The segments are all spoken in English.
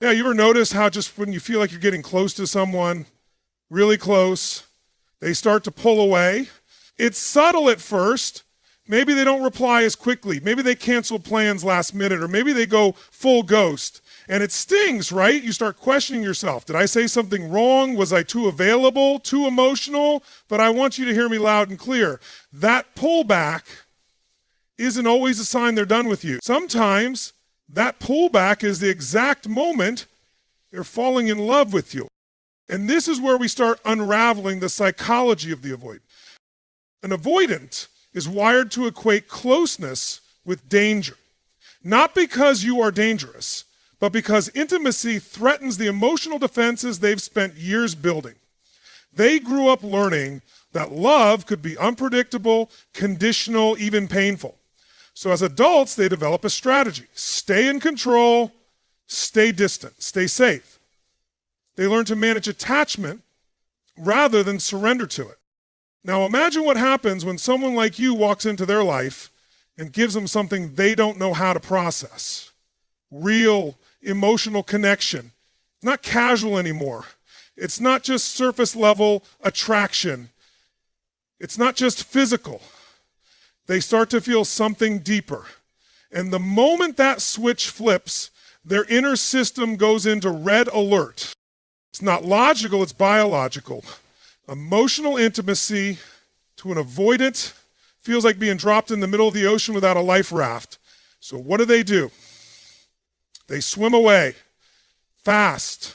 Yeah, you ever notice how just when you feel like you're getting close to someone, really close, they start to pull away? It's subtle at first. Maybe they don't reply as quickly. Maybe they cancel plans last minute, or maybe they go full ghost. And it stings, right? You start questioning yourself. Did I say something wrong? Was I too available, too emotional? But I want you to hear me loud and clear. That pullback isn't always a sign they're done with you. Sometimes that pullback is the exact moment they're falling in love with you. And this is where we start unraveling the psychology of the avoidant. An avoidant is wired to equate closeness with danger. Not because you are dangerous, but because intimacy threatens the emotional defenses they've spent years building. They grew up learning that love could be unpredictable, conditional, even painful. So as adults, they develop a strategy. Stay in control, stay distant, stay safe. They learn to manage attachment rather than surrender to it. Now imagine what happens when someone like you walks into their life and gives them something they don't know how to process. Real emotional connection. It's not casual anymore. It's not just surface level attraction. It's not just physical. They start to feel something deeper. And the moment that switch flips, their inner system goes into red alert. It's not logical, it's biological. Emotional intimacy to an avoidant feels like being dropped in the middle of the ocean without a life raft. So what do? They swim away fast.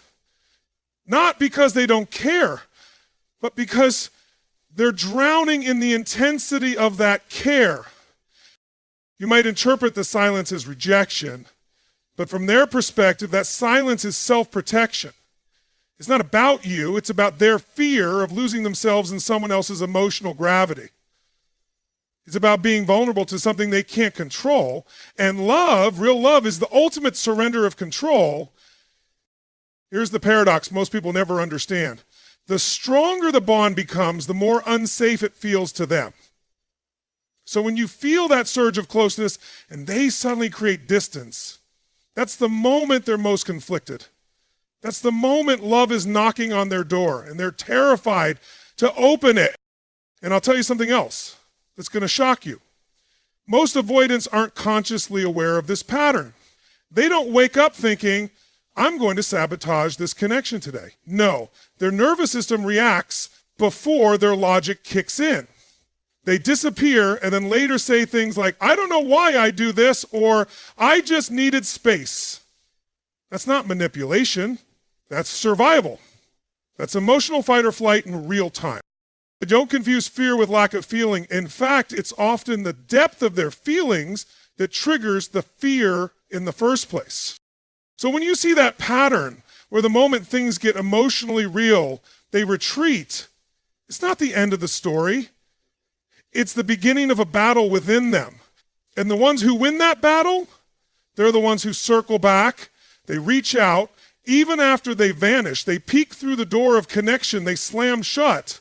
Not because they don't care, but because they're drowning in the intensity of that care. You might interpret the silence as rejection, but from their perspective, that silence is self-protection. It's not about you, it's about their fear of losing themselves in someone else's emotional gravity. It's about being vulnerable to something they can't control. And love, real love, is the ultimate surrender of control. Here's the paradox most people never understand. The stronger the bond becomes, the more unsafe it feels to them. So when you feel that surge of closeness and they suddenly create distance, that's the moment they're most conflicted. That's the moment love is knocking on their door and they're terrified to open it. And I'll tell you something else that's going to shock you. Most avoidants aren't consciously aware of this pattern. They don't wake up thinking, I'm going to sabotage this connection today. No, their nervous system reacts before their logic kicks in. They disappear and then later say things like, I don't know why I do this, or I just needed space. That's not manipulation. That's survival. That's emotional fight or flight in real time. But don't confuse fear with lack of feeling. In fact, it's often the depth of their feelings that triggers the fear in the first place. So when you see that pattern where the moment things get emotionally real, they retreat, it's not the end of the story. It's the beginning of a battle within them. And the ones who win that battle, they're the ones who circle back, they reach out, even after they vanish, they peek through the door of connection, they slam shut.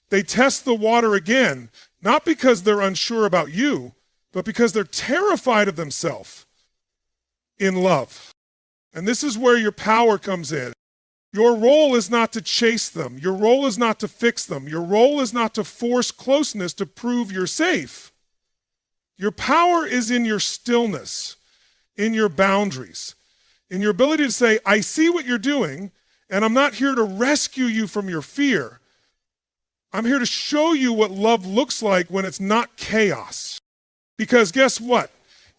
They test the water again, not because they're unsure about you, but because they're terrified of themselves in love. And this is where your power comes in. Your role is not to chase them. Your role is not to fix them. Your role is not to force closeness to prove you're safe. Your power is in your stillness, in your boundaries, in your ability to say, I see what you're doing, and I'm not here to rescue you from your fear. I'm here to show you what love looks like when it's not chaos. Because guess what?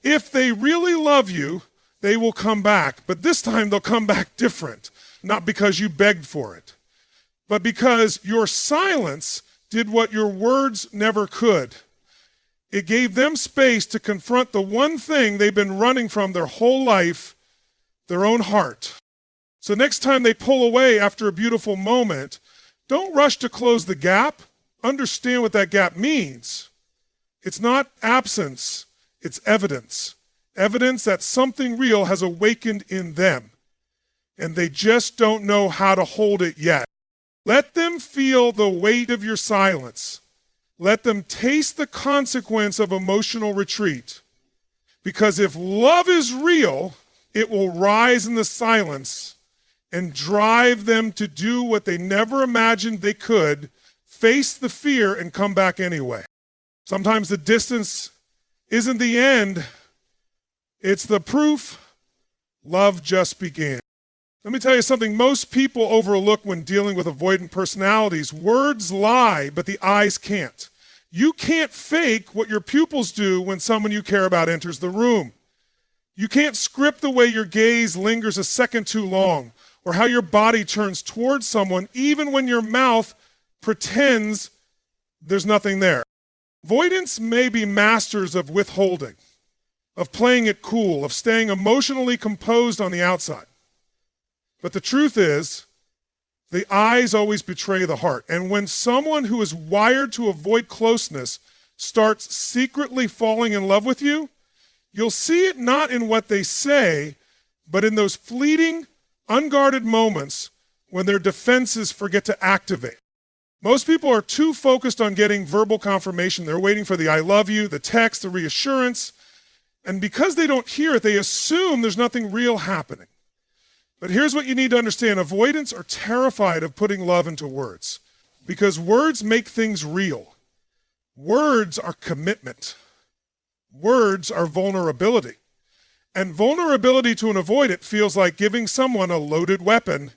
If they really love you, they will come back. But this time they'll come back different. Not because you begged for it, but because your silence did what your words never could. It gave them space to confront the one thing they've been running from their whole life, their own heart. So next time they pull away after a beautiful moment, don't rush to close the gap. Understand what that gap means. It's not absence, it's evidence. Evidence that something real has awakened in them, and they just don't know how to hold it yet. Let them feel the weight of your silence. Let them taste the consequence of emotional retreat. Because if love is real, it will rise in the silence and drive them to do what they never imagined they could, face the fear, and come back anyway. Sometimes the distance isn't the end, it's the proof. Love just began. Let me tell you something most people overlook when dealing with avoidant personalities. Words lie, but the eyes can't. You can't fake what your pupils do when someone you care about enters the room. You can't script the way your gaze lingers a second too long, or how your body turns towards someone even when your mouth pretends there's nothing there. Avoidants may be masters of withholding, of playing it cool, of staying emotionally composed on the outside. But the truth is, the eyes always betray the heart. And when someone who is wired to avoid closeness starts secretly falling in love with you, you'll see it not in what they say, but in those fleeting, unguarded moments when their defenses forget to activate. Most people are too focused on getting verbal confirmation. They're waiting for the I love you, the text, the reassurance. And because they don't hear it, they assume there's nothing real happening. But here's what you need to understand. Avoidants are terrified of putting love into words because words make things real. Words are commitment. Words are vulnerability. And vulnerability to an avoidant feels like giving someone a loaded weapon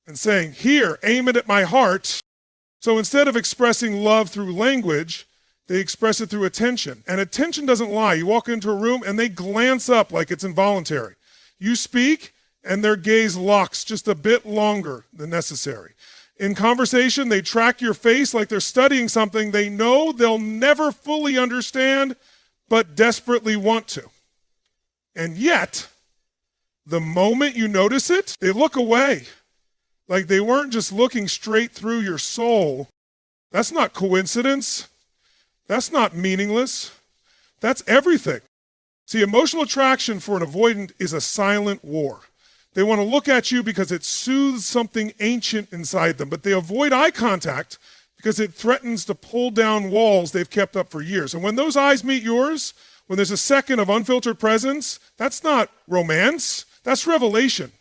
and saying, here, aim it at my heart. So instead of expressing love through language, they express it through attention. And attention doesn't lie. You walk into a room and they glance up like it's involuntary. You speak and their gaze locks just a bit longer than necessary. In conversation, they track your face like they're studying something they know they'll never fully understand, but desperately want to. And yet, the moment you notice it, they look away. Like they weren't just looking straight through your soul. That's not coincidence. That's not meaningless. That's everything. See, emotional attraction for an avoidant is a silent war. They want to look at you because it soothes something ancient inside them, but they avoid eye contact because it threatens to pull down walls they've kept up for years. And when those eyes meet yours, when there's a second of unfiltered presence, that's not romance, that's revelation.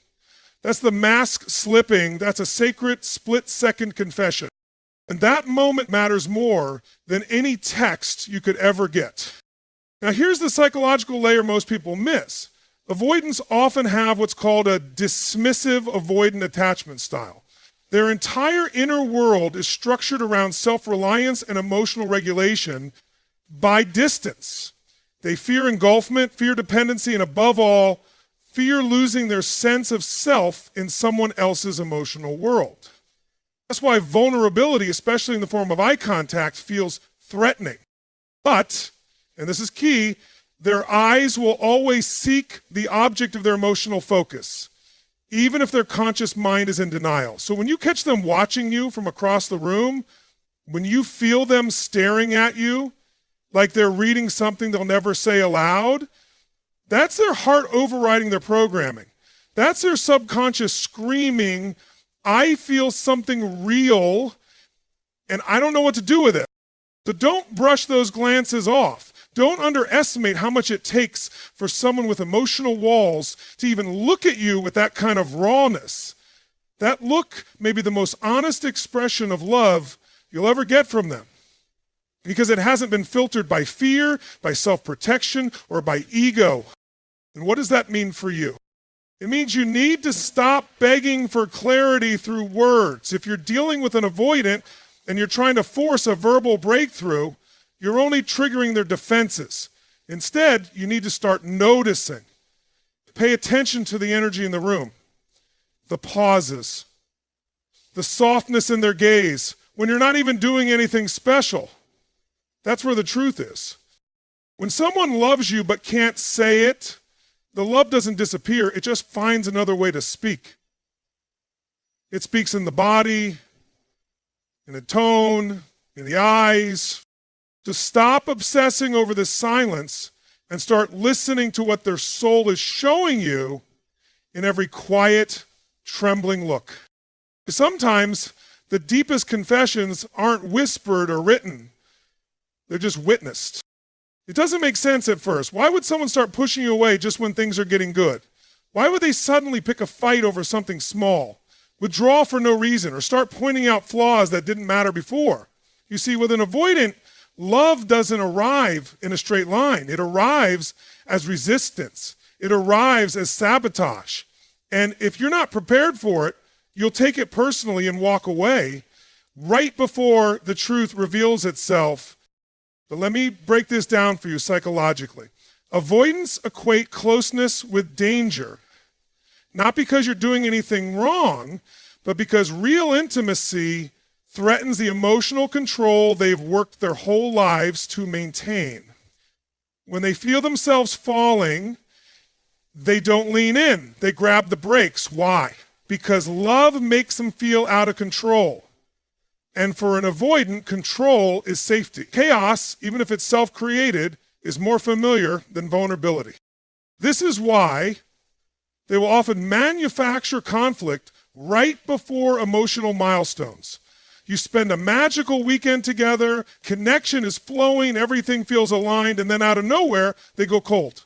That's the mask slipping. That's a sacred split-second confession. And that moment matters more than any text you could ever get. Now, here's the psychological layer most people miss. Avoidants often have what's called a dismissive avoidant attachment style. Their entire inner world is structured around self-reliance and emotional regulation by distance. They fear engulfment, fear dependency, and above all, fear losing their sense of self in someone else's emotional world. That's why vulnerability, especially in the form of eye contact, feels threatening. But, and this is key, their eyes will always seek the object of their emotional focus, even if their conscious mind is in denial. So when you catch them watching you from across the room, when you feel them staring at you like they're reading something they'll never say aloud, that's their heart overriding their programming. That's their subconscious screaming, I feel something real, and I don't know what to do with it. So don't brush those glances off. Don't underestimate how much it takes for someone with emotional walls to even look at you with that kind of rawness. That look may be the most honest expression of love you'll ever get from them, because it hasn't been filtered by fear, by self-protection, or by ego. And what does that mean for you? It means you need to stop begging for clarity through words. If you're dealing with an avoidant and you're trying to force a verbal breakthrough, you're only triggering their defenses. Instead, you need to start noticing. Pay attention to the energy in the room, the pauses, the softness in their gaze, when you're not even doing anything special. That's where the truth is. When someone loves you but can't say it, the love doesn't disappear, it just finds another way to speak. It speaks in the body, in the tone, in the eyes. To stop obsessing over this silence and start listening to what their soul is showing you in every quiet, trembling look. Sometimes the deepest confessions aren't whispered or written, they're just witnessed. It doesn't make sense at first. Why would someone start pushing you away just when things are getting good? Why would they suddenly pick a fight over something small, withdraw for no reason, or start pointing out flaws that didn't matter before? You see, with an avoidant, love doesn't arrive in a straight line. It arrives as resistance. It arrives as sabotage. And if you're not prepared for it, you'll take it personally and walk away right before the truth reveals itself. But let me break this down for you psychologically. Avoidants equate closeness with danger, not because you're doing anything wrong, but because real intimacy threatens the emotional control they've worked their whole lives to maintain. When they feel themselves falling, they don't lean in. They grab the brakes. Why? Because love makes them feel out of control. And for an avoidant, control is safety. Chaos, even if it's self-created, is more familiar than vulnerability. This is why they will often manufacture conflict right before emotional milestones. You spend a magical weekend together, connection is flowing, everything feels aligned, and then out of nowhere, they go cold.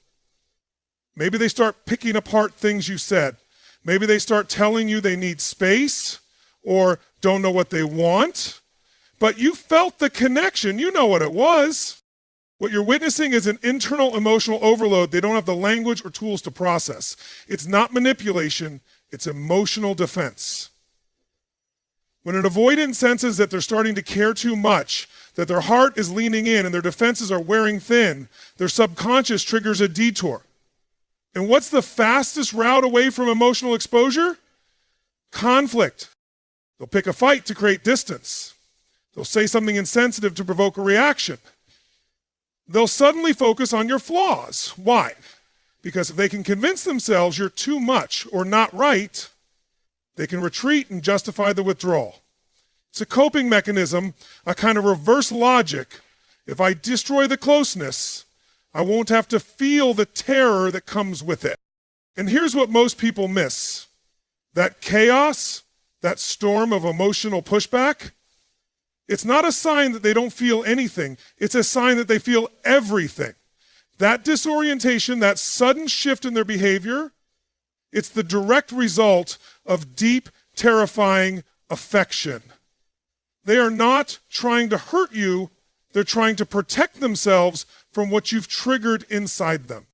Maybe they start picking apart things you said. Maybe they start telling you they need space or don't know what they want. But you felt the connection. You know what it was. What you're witnessing is an internal emotional overload they don't have the language or tools to process. It's not manipulation, it's emotional defense. When an avoidant senses that they're starting to care too much, that their heart is leaning in and their defenses are wearing thin, their subconscious triggers a detour. And what's the fastest route away from emotional exposure? Conflict. They'll pick a fight to create distance. They'll say something insensitive to provoke a reaction. They'll suddenly focus on your flaws. Why? Because if they can convince themselves you're too much or not right, they can retreat and justify the withdrawal. It's a coping mechanism, a kind of reverse logic. If I destroy the closeness, I won't have to feel the terror that comes with it. And here's what most people miss. That chaos, that storm of emotional pushback, it's not a sign that they don't feel anything. It's a sign that they feel everything. That disorientation, that sudden shift in their behavior, it's the direct result of deep, terrifying affection. They are not trying to hurt you. They're trying to protect themselves from what you've triggered inside them.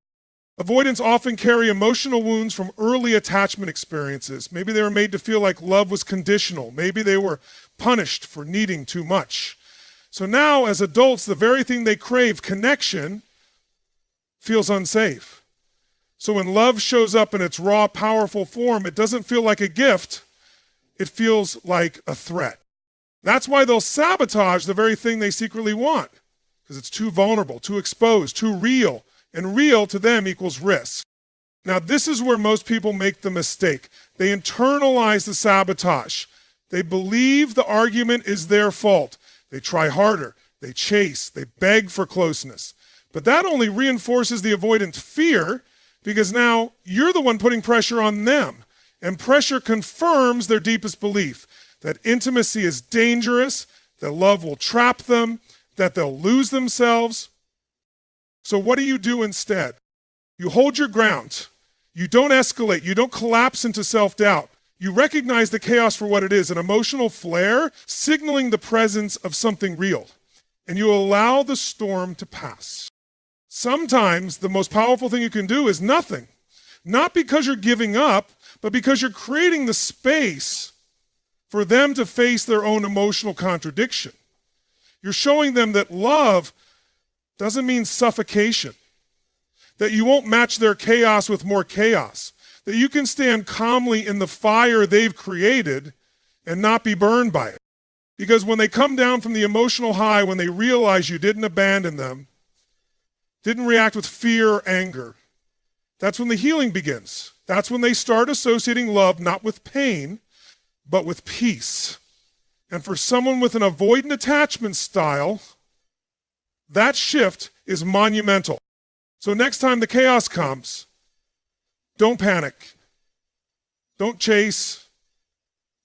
Avoidants often carry emotional wounds from early attachment experiences. Maybe they were made to feel like love was conditional. Maybe they were punished for needing too much. So now, as adults, the very thing they crave, connection, feels unsafe. So when love shows up in its raw, powerful form, it doesn't feel like a gift. It feels like a threat. That's why they'll sabotage the very thing they secretly want, because it's too vulnerable, too exposed, too real. And real to them equals risk. Now, this is where most people make the mistake. They internalize the sabotage. They believe the argument is their fault. They try harder. They chase. They beg for closeness. But that only reinforces the avoidant fear, because now you're the one putting pressure on them. And pressure confirms their deepest belief, that intimacy is dangerous, that love will trap them, that they'll lose themselves. So what do you do instead? You hold your ground. You don't escalate. You don't collapse into self-doubt. You recognize the chaos for what it is, an emotional flare signaling the presence of something real. And you allow the storm to pass. Sometimes the most powerful thing you can do is nothing. Not because you're giving up, but because you're creating the space for them to face their own emotional contradiction. You're showing them that love doesn't mean suffocation, that you won't match their chaos with more chaos, that you can stand calmly in the fire they've created and not be burned by it. Because when they come down from the emotional high, when they realize you didn't abandon them, didn't react with fear or anger, that's when the healing begins. That's when they start associating love not with pain, but with peace. And for someone with an avoidant attachment style, that shift is monumental. So next time the chaos comes, don't panic. Don't chase.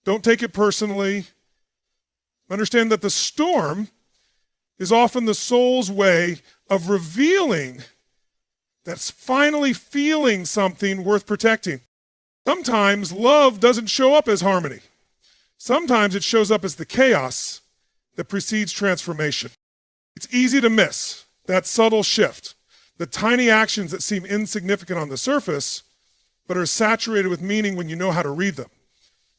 Don't take it personally. Understand that the storm is often the soul's way of revealing that's finally feeling something worth protecting. Sometimes love doesn't show up as harmony. Sometimes it shows up as the chaos that precedes transformation. It's easy to miss that subtle shift, the tiny actions that seem insignificant on the surface, but are saturated with meaning when you know how to read them.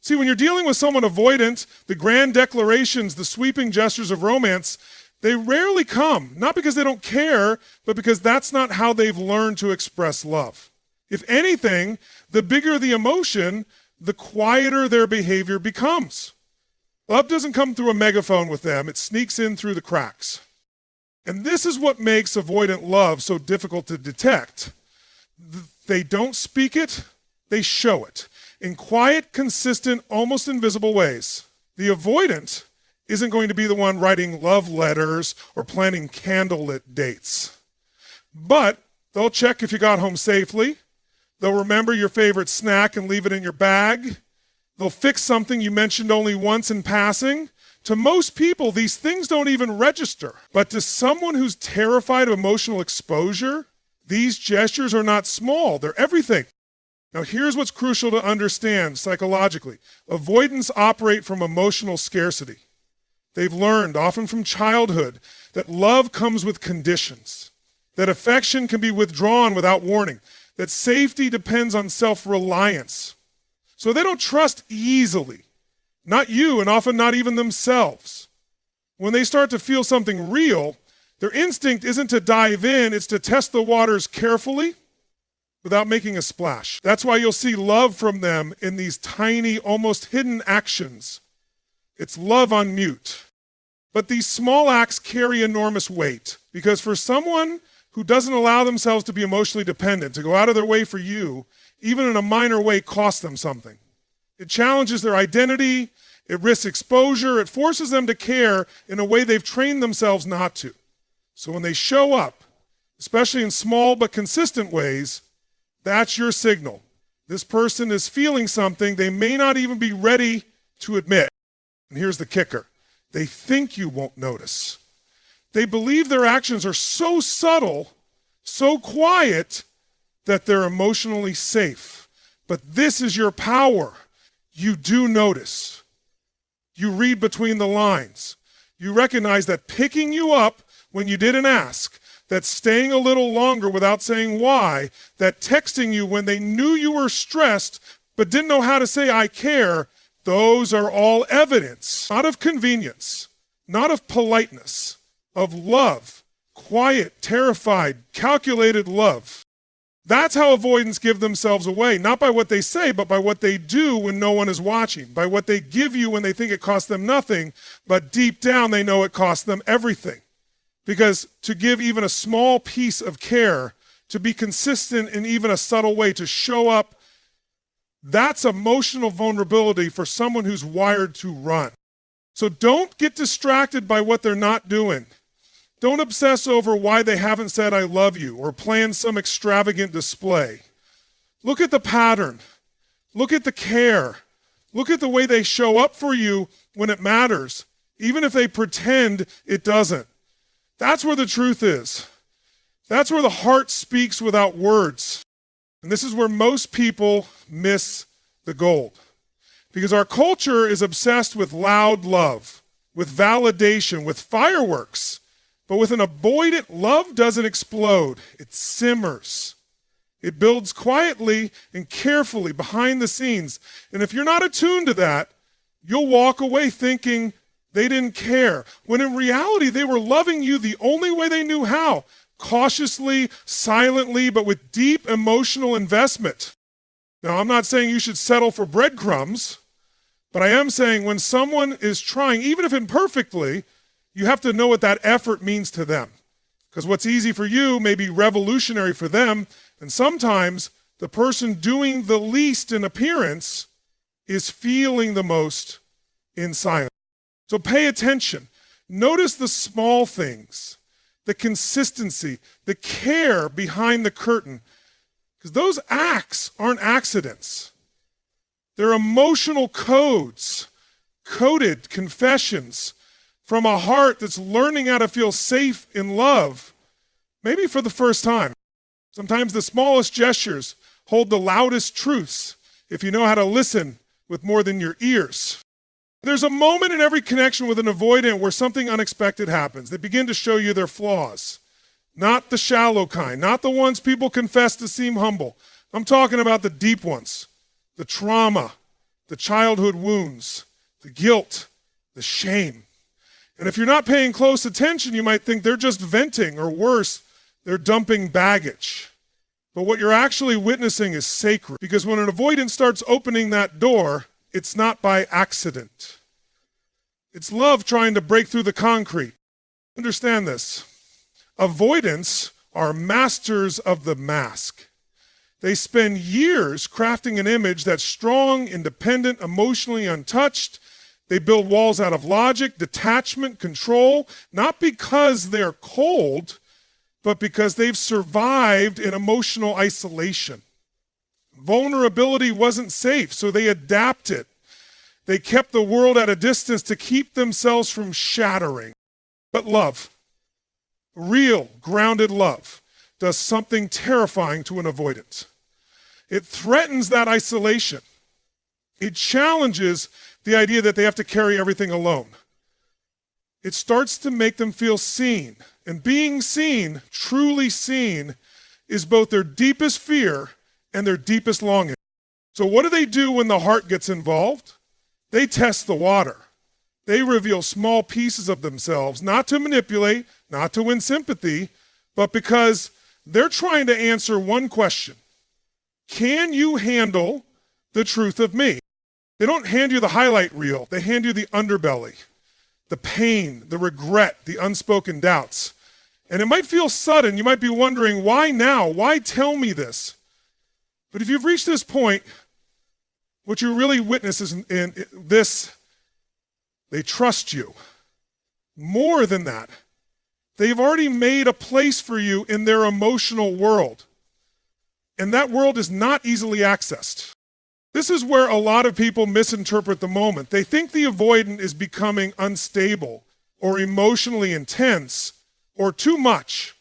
See, when you're dealing with someone avoidant, the grand declarations, the sweeping gestures of romance, they rarely come, not because they don't care, but because that's not how they've learned to express love. If anything, the bigger the emotion, the quieter their behavior becomes. Love doesn't come through a megaphone with them, it sneaks in through the cracks. And this is what makes avoidant love so difficult to detect. They don't speak it, they show it. In quiet, consistent, almost invisible ways. The avoidant isn't going to be the one writing love letters or planning candlelit dates. But they'll check if you got home safely. They'll remember your favorite snack and leave it in your bag. They'll fix something you mentioned only once in passing. To most people, these things don't even register. But to someone who's terrified of emotional exposure, these gestures are not small, they're everything. Now here's what's crucial to understand psychologically. Avoidants operate from emotional scarcity. They've learned, often from childhood, that love comes with conditions, that affection can be withdrawn without warning, that safety depends on self-reliance. So they don't trust easily, not you and often not even themselves. When they start to feel something real, their instinct isn't to dive in, it's to test the waters carefully without making a splash. That's why you'll see love from them in these tiny, almost hidden actions. It's love on mute. But these small acts carry enormous weight because for someone who doesn't allow themselves to be emotionally dependent, to go out of their way for you, even in a minor way, costs them something. It challenges their identity, it risks exposure, it forces them to care in a way they've trained themselves not to. So when they show up, especially in small but consistent ways, that's your signal. This person is feeling something they may not even be ready to admit. And here's the kicker. They think you won't notice. They believe their actions are so subtle, so quiet, that they're emotionally safe. But this is your power. You do notice. You read between the lines. You recognize that picking you up when you didn't ask, that staying a little longer without saying why, that texting you when they knew you were stressed but didn't know how to say I care, those are all evidence, not of convenience, not of politeness, of love, quiet, terrified, calculated love. That's how avoidants give themselves away, not by what they say, but by what they do when no one is watching, by what they give you when they think it costs them nothing, but deep down they know it costs them everything. Because to give even a small piece of care, to be consistent in even a subtle way, to show up, that's emotional vulnerability for someone who's wired to run. So don't get distracted by what they're not doing. Don't obsess over why they haven't said I love you or plan some extravagant display. Look at the pattern. Look at the care. Look at the way they show up for you when it matters, even if they pretend it doesn't. That's where the truth is. That's where the heart speaks without words. And this is where most people miss the gold. Because our culture is obsessed with loud love, with validation, with fireworks. But with an avoidant, love doesn't explode. It simmers. It builds quietly and carefully behind the scenes. And if you're not attuned to that, you'll walk away thinking they didn't care, when in reality, they were loving you the only way they knew how, cautiously, silently, but with deep emotional investment. Now, I'm not saying you should settle for breadcrumbs, but I am saying when someone is trying, even if imperfectly, you have to know what that effort means to them. Because what's easy for you may be revolutionary for them, and sometimes the person doing the least in appearance is feeling the most in silence. So pay attention. Notice the small things, the consistency, the care behind the curtain. Because those acts aren't accidents. They're emotional codes, coded confessions from a heart that's learning how to feel safe in love, maybe for the first time. Sometimes the smallest gestures hold the loudest truths if you know how to listen with more than your ears. There's a moment in every connection with an avoidant where something unexpected happens. They begin to show you their flaws. Not the shallow kind, not the ones people confess to seem humble. I'm talking about the deep ones, the trauma, the childhood wounds, the guilt, the shame. And if you're not paying close attention, you might think they're just venting, or worse, they're dumping baggage. But what you're actually witnessing is sacred, because when an avoidant starts opening that door, it's not by accident. It's love trying to break through the concrete. Understand this. Avoidants are masters of the mask. They spend years crafting an image that's strong, independent, emotionally untouched. They build walls out of logic, detachment, control, not because they're cold, but because they've survived in emotional isolation. Vulnerability wasn't safe, so they adapted. They kept the world at a distance to keep themselves from shattering. But love, real, grounded love, does something terrifying to an avoidant. It threatens that isolation. It challenges the idea that they have to carry everything alone. It starts to make them feel seen. And being seen, truly seen, is both their deepest fear and their deepest longing. So what do they do when the heart gets involved? They test the water. They reveal small pieces of themselves, not to manipulate, not to win sympathy, but because they're trying to answer one question. Can you handle the truth of me? They don't hand you the highlight reel. They hand you the underbelly, the pain, the regret, the unspoken doubts. And it might feel sudden. You might be wondering, why now? Why tell me this? But if you've reached this point, what you really witness is in this, they trust you. More than that, they've already made a place for you in their emotional world. And that world is not easily accessed. This is where a lot of people misinterpret the moment. They think the avoidant is becoming unstable or emotionally intense or too much.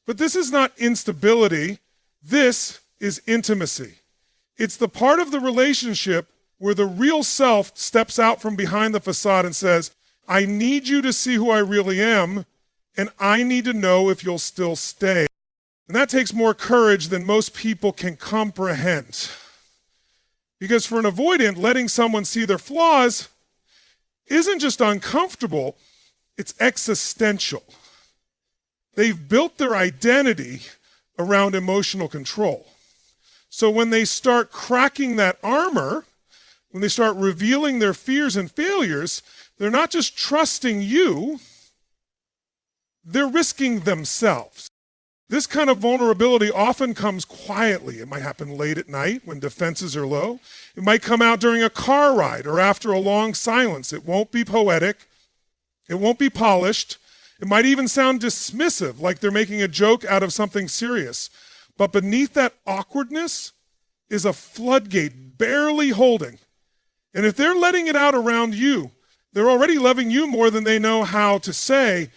But this is not instability. This is intimacy. It's the part of the relationship where the real self steps out from behind the facade and says, I need you to see who I really am, and I need to know if you'll still stay. And that takes more courage than most people can comprehend. Because for an avoidant, letting someone see their flaws isn't just uncomfortable, it's existential. They've built their identity around emotional control. So when they start cracking that armor, when they start revealing their fears and failures, they're not just trusting you, they're risking themselves. This kind of vulnerability often comes quietly. It might happen late at night when defenses are low. It might come out during a car ride or after a long silence. It won't be poetic. It won't be polished. It might even sound dismissive, like they're making a joke out of something serious. But beneath that awkwardness is a floodgate barely holding. And if they're letting it out around you, they're already loving you more than they know how to say.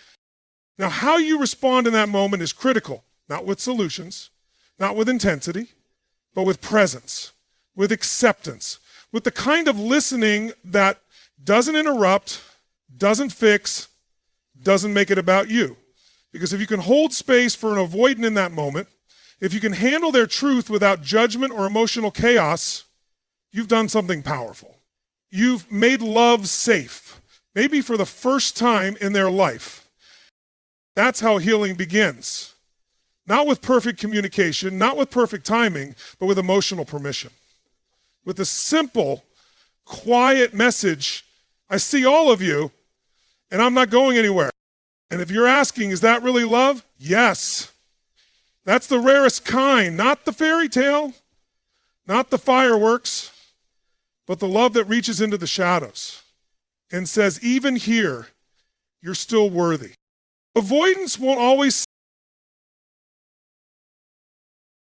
Now, how you respond in that moment is critical, not with solutions, not with intensity, but with presence, with acceptance, with the kind of listening that doesn't interrupt, doesn't fix, doesn't make it about you. Because if you can hold space for an avoidant in that moment, if you can handle their truth without judgment or emotional chaos, you've done something powerful. You've made love safe, maybe for the first time in their life. That's how healing begins. Not with perfect communication, not with perfect timing, but with emotional permission. With a simple, quiet message, I see all of you, and I'm not going anywhere. And if you're asking, is that really love? Yes. That's the rarest kind, not the fairy tale, not the fireworks, but the love that reaches into the shadows and says, even here, you're still worthy. Avoidance won't always